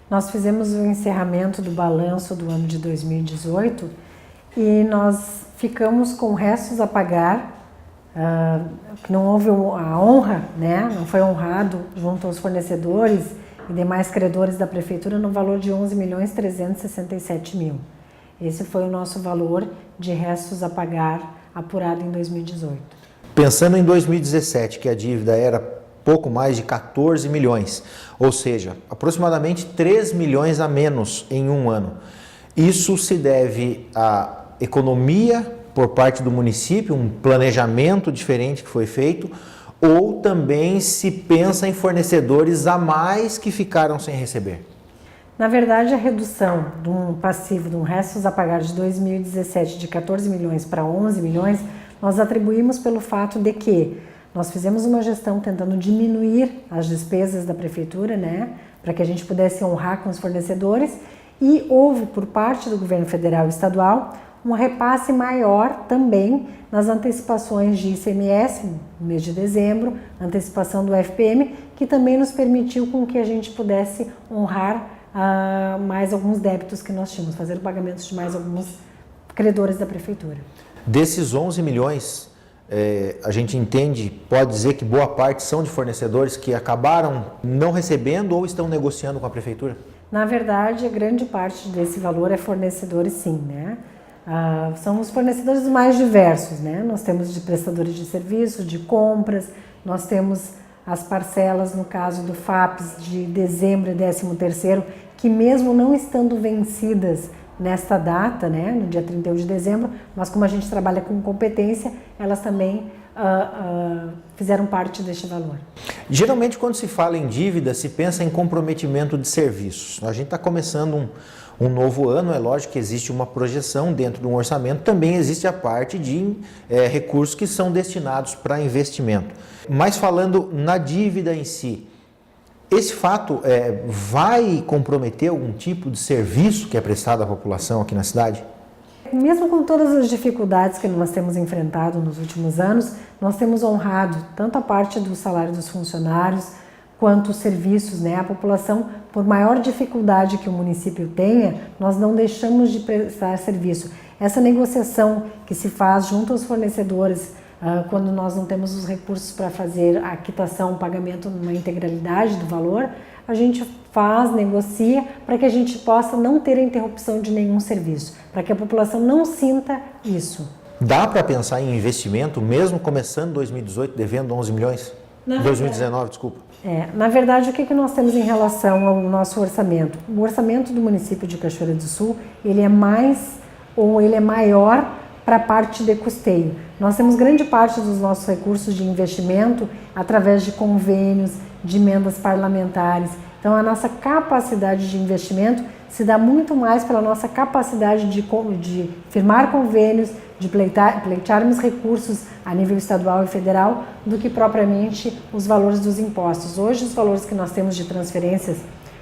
Nós fizemos o encerramento do balanço do ano de 2018 e nós ficamos com restos a pagar, que não houve a honra, né? Não foi honrado junto aos fornecedores e demais credores da Prefeitura no valor de 11.367.000. Esse foi o nosso valor de restos a pagar apurado em 2018. Pensando em 2017, que a dívida era pouco mais de 14 milhões, ou seja, aproximadamente 3 milhões a menos em um ano. Isso se deve à economia por parte do município, um planejamento diferente que foi feito, ou também se pensa em fornecedores a mais que ficaram sem receber? Na verdade, a redução de um passivo, de um restos a pagar de 2017 de 14 milhões para 11 milhões, nós atribuímos pelo fato de que nós fizemos uma gestão tentando diminuir as despesas da Prefeitura, né, para que a gente pudesse honrar com os fornecedores, e houve por parte do governo federal e estadual um repasse maior também nas antecipações de ICMS no mês de dezembro, antecipação do FPM, que também nos permitiu com que a gente pudesse honrar mais alguns débitos que nós tínhamos, fazer pagamentos de mais alguns credores da Prefeitura. Desses 11 milhões, a gente entende, pode dizer que boa parte são de fornecedores que acabaram não recebendo ou estão negociando com a Prefeitura? Na verdade, a grande parte desse valor é fornecedores, sim, né? São os fornecedores mais diversos, né? Nós temos de prestadores de serviços, de compras, nós temos as parcelas, no caso do FAPES, de dezembro e 13º, que mesmo não estando vencidas nesta data, né, no dia 31 de dezembro, mas como a gente trabalha com competência, elas também fizeram parte deste valor. Geralmente, quando se fala em dívida, se pensa em comprometimento de serviços. A gente está começando um novo ano, é lógico que existe uma projeção dentro de um orçamento, também existe a parte de recursos que são destinados para investimento. Mas falando na dívida em si, esse fato vai comprometer algum tipo de serviço que é prestado à população aqui na cidade? Mesmo com todas as dificuldades que nós temos enfrentado nos últimos anos, nós temos honrado tanto a parte do salário dos funcionários, quanto os serviços, né? A população, por maior dificuldade que o município tenha, nós não deixamos de prestar serviço. Essa negociação que se faz junto aos fornecedores, quando nós não temos os recursos para fazer a quitação, o pagamento numa integralidade do valor, a gente faz, negocia, para que a gente possa não ter a interrupção de nenhum serviço, para que a população não sinta isso. Dá para pensar em investimento, mesmo começando 2018 devendo 11 milhões? 2019, desculpa. Na verdade, o que nós temos em relação ao nosso orçamento? O orçamento do município de Cachoeira do Sul, ele é maior para a parte de custeio. Nós temos grande parte dos nossos recursos de investimento através de convênios, de emendas parlamentares. Então, a nossa capacidade de investimento se dá muito mais pela nossa capacidade de firmar convênios, de pleitearmos recursos a nível estadual e federal, do que propriamente os valores dos impostos. Hoje, os valores que nós temos de transferências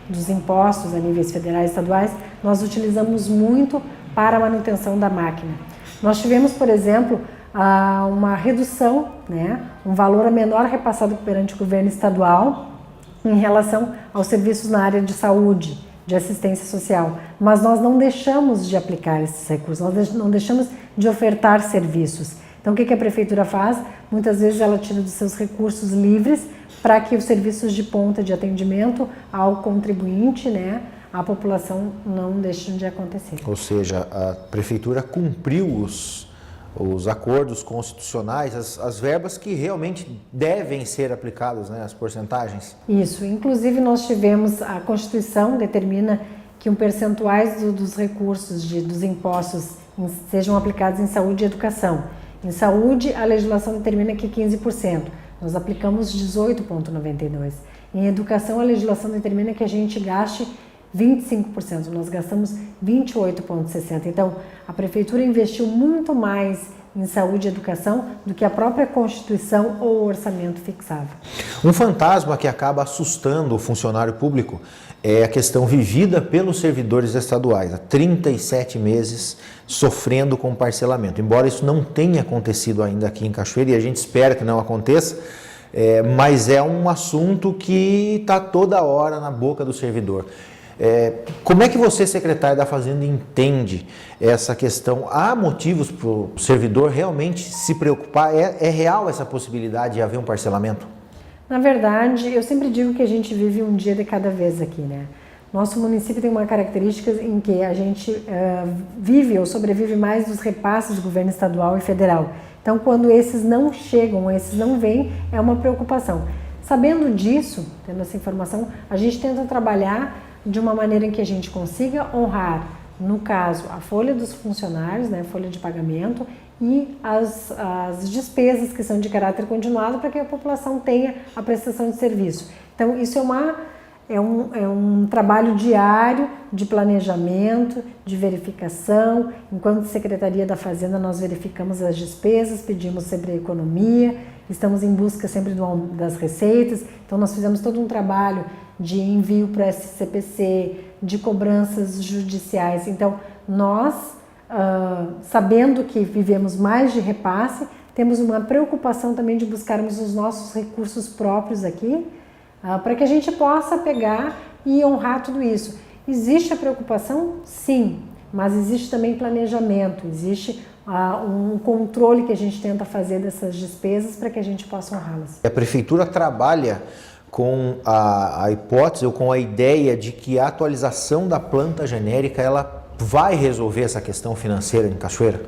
dos impostos a níveis federais e estaduais, nós utilizamos muito para a manutenção da máquina. Nós tivemos, por exemplo, uma redução, né, um valor menor repassado perante o governo estadual em relação aos serviços na área de saúde, de assistência social, mas nós não deixamos de aplicar esses recursos, nós não deixamos de ofertar serviços. Então, o que a Prefeitura faz? Muitas vezes ela tira dos seus recursos livres para que os serviços de ponta de atendimento ao contribuinte, né, à população, não deixem de acontecer. Ou seja, a Prefeitura cumpriu os acordos constitucionais, as verbas que realmente devem ser aplicadas, né, as porcentagens? Isso, inclusive nós tivemos, a Constituição determina que percentuais dos recursos dos impostos sejam aplicados em saúde e educação. Em saúde, a legislação determina que 15%, nós aplicamos 18,92%. Em educação, a legislação determina que a gente gaste 25%, nós gastamos 28,60%. Então, a Prefeitura investiu muito mais em saúde e educação do que a própria Constituição ou o orçamento fixava. Um fantasma que acaba assustando o funcionário público é a questão vivida pelos servidores estaduais, há 37 meses sofrendo com parcelamento. Embora isso não tenha acontecido ainda aqui em Cachoeira, e a gente espera que não aconteça, mas é um assunto que está toda hora na boca do servidor. Como é que você, secretário da Fazenda, entende essa questão? Há motivos para o servidor realmente se preocupar? É real essa possibilidade de haver um parcelamento? Na verdade, eu sempre digo que a gente vive um dia de cada vez aqui, né? Nosso município tem uma característica em que a gente vive ou sobrevive mais dos repasses do governo estadual e federal. Então, quando esses não chegam, esses não vêm, é uma preocupação. Sabendo disso, tendo essa informação, a gente tenta trabalhar de uma maneira em que a gente consiga honrar, no caso, a folha dos funcionários, né, folha de pagamento, e as despesas que são de caráter continuado para que a população tenha a prestação de serviço. Então, isso é um trabalho diário de planejamento, de verificação. Enquanto Secretaria da Fazenda, nós verificamos as despesas, pedimos sempre a economia, estamos em busca sempre das receitas. Então, nós fizemos todo um trabalho de envio para a SCPC, de cobranças judiciais. Então, nós, sabendo que vivemos mais de repasse, temos uma preocupação também de buscarmos os nossos recursos próprios aqui, para que a gente possa pegar e honrar tudo isso. Existe a preocupação? Sim, mas existe também planejamento, existe um controle que a gente tenta fazer dessas despesas para que a gente possa honrá-las. A Prefeitura trabalha com a hipótese ou com a ideia de que a atualização da planta genérica ela vai resolver essa questão financeira em Cachoeira?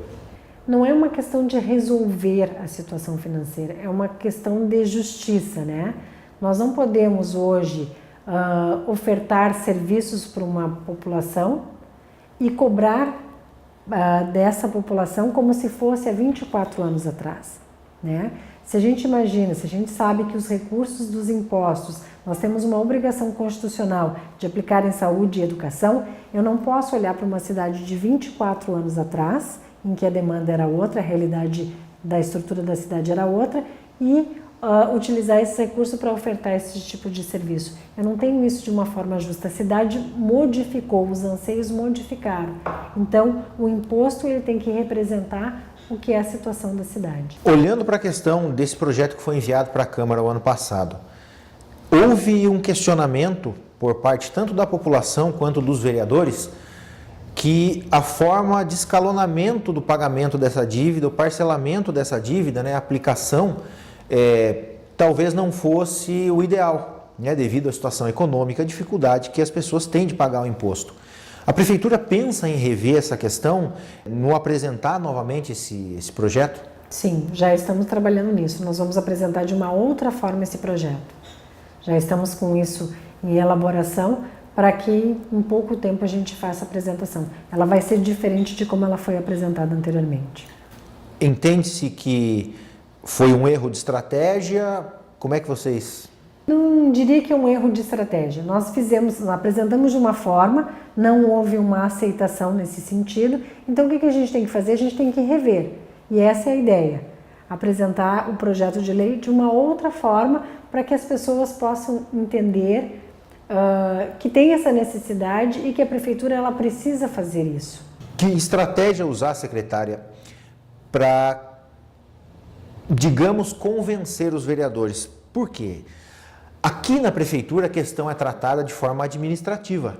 Não é uma questão de resolver a situação financeira, é uma questão de justiça, né? Nós não podemos hoje ofertar serviços para uma população e cobrar dessa população como se fosse há 24 anos atrás, né? Se a gente imagina, se a gente sabe que os recursos dos impostos, nós temos uma obrigação constitucional de aplicar em saúde e educação, eu não posso olhar para uma cidade de 24 anos atrás, em que a demanda era outra, a realidade da estrutura da cidade era outra, e utilizar esse recurso para ofertar esse tipo de serviço. Eu não tenho isso de uma forma justa. A cidade modificou, os anseios modificaram. Então, o imposto ele tem que representar o que é a situação da cidade. Olhando para a questão desse projeto que foi enviado para a Câmara o ano passado, houve um questionamento por parte tanto da população quanto dos vereadores que a forma de escalonamento do pagamento dessa dívida, o parcelamento dessa dívida, né, a aplicação, talvez não fosse o ideal, né, devido à situação econômica, a dificuldade que as pessoas têm de pagar o imposto. A Prefeitura pensa em rever essa questão, no apresentar novamente esse projeto? Sim, já estamos trabalhando nisso. Nós vamos apresentar de uma outra forma esse projeto. Já estamos com isso em elaboração para que em pouco tempo a gente faça a apresentação. Ela vai ser diferente de como ela foi apresentada anteriormente. Entende-se que foi um erro de estratégia? Como é que vocês... Não diria que é um erro de estratégia. Nós apresentamos de uma forma, não houve uma aceitação nesse sentido. Então, o que a gente tem que fazer? A gente tem que rever. E essa é a ideia. Apresentar o projeto de lei de uma outra forma para que as pessoas possam entender que tem essa necessidade e que a Prefeitura ela precisa fazer isso. Que estratégia usar, secretária, para, digamos, convencer os vereadores? Por quê? Aqui na Prefeitura a questão é tratada de forma administrativa,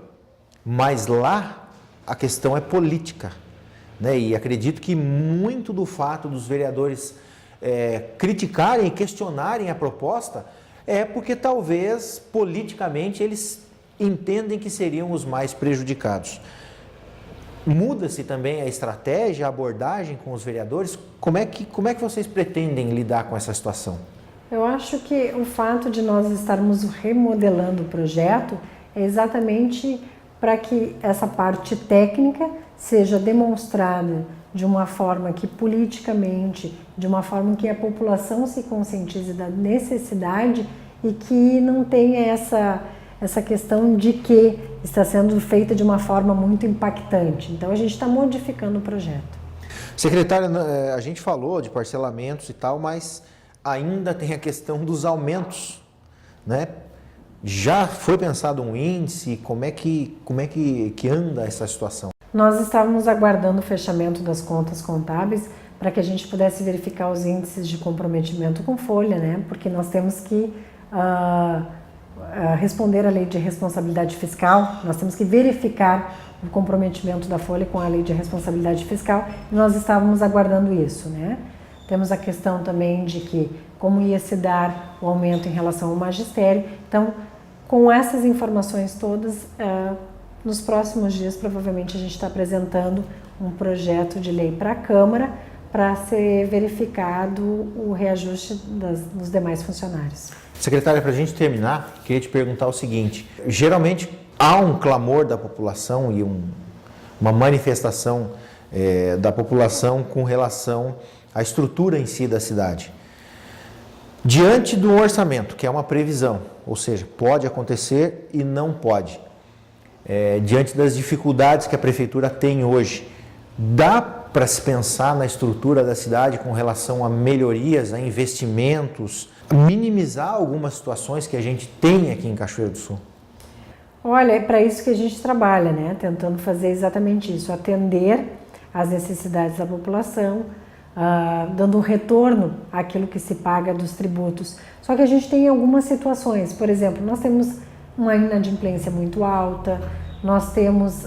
mas lá a questão é política, né? E acredito que muito do fato dos vereadores criticarem e questionarem a proposta é porque talvez politicamente eles entendem que seriam os mais prejudicados. Muda-se também a estratégia, a abordagem com os vereadores? Como é que vocês pretendem lidar com essa situação? Eu acho que o fato de nós estarmos remodelando o projeto é exatamente para que essa parte técnica seja demonstrada de uma forma que politicamente, de uma forma que a população se conscientize da necessidade e que não tenha essa questão de que está sendo feita de uma forma muito impactante. Então a gente está modificando o projeto. Secretária, a gente falou de parcelamentos e tal, mas ainda tem a questão dos aumentos, né? Já foi pensado um índice? Como é que anda essa situação? Nós estávamos aguardando o fechamento das contas contábeis para que a gente pudesse verificar os índices de comprometimento com folha, né? Porque nós temos que responder à lei de responsabilidade fiscal, nós temos que verificar o comprometimento da Folha com a lei de responsabilidade fiscal e nós estávamos aguardando isso, né? Temos a questão também de que como ia se dar o aumento em relação ao magistério. Então, com essas informações todas, nos próximos dias provavelmente a gente está apresentando um projeto de lei para a Câmara para ser verificado o reajuste dos demais funcionários. Secretária, para a gente terminar, queria te perguntar o seguinte: geralmente há um clamor da população e uma manifestação da população com relação à estrutura em si da cidade. Diante do orçamento, que é uma previsão, ou seja, pode acontecer e não pode, diante das dificuldades que a Prefeitura tem hoje, dá para se pensar na estrutura da cidade com relação a melhorias, a investimentos, minimizar algumas situações que a gente tem aqui em Cachoeiro do Sul? Olha, é para isso que a gente trabalha, né? Tentando fazer exatamente isso, atender às necessidades da população, dando um retorno àquilo que se paga dos tributos. Só que a gente tem algumas situações, por exemplo, nós temos uma inadimplência muito alta, nós temos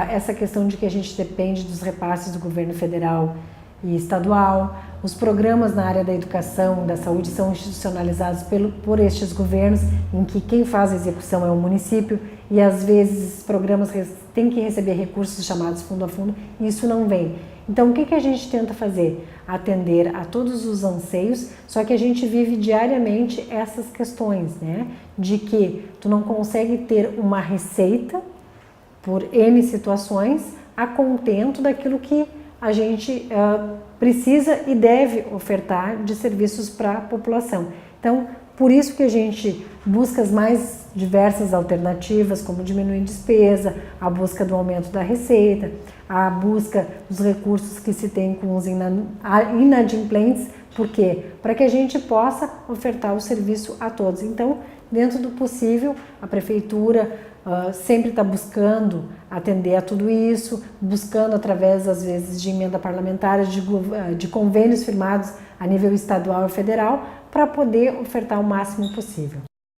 essa questão de que a gente depende dos repasses do governo federal e estadual, os programas na área da educação, da saúde são institucionalizados por estes governos, em que quem faz a execução é o município e às vezes esses programas têm que receber recursos chamados fundo a fundo e isso não vem. Então o que a gente tenta fazer? Atender a todos os anseios, só que a gente vive diariamente essas questões, né? De que tu não consegue ter uma receita por N situações a contento daquilo que a gente precisa e deve ofertar de serviços para a população. Então, por isso que a gente busca as mais diversas alternativas, como diminuir despesa, a busca do aumento da receita, a busca dos recursos que se tem com os inadimplentes. Por quê? Para que a gente possa ofertar o serviço a todos. Então, dentro do possível, a Prefeitura sempre está buscando atender a tudo isso, buscando através, às vezes, de emenda parlamentar, de convênios firmados a nível estadual e federal, para poder ofertar o máximo possível.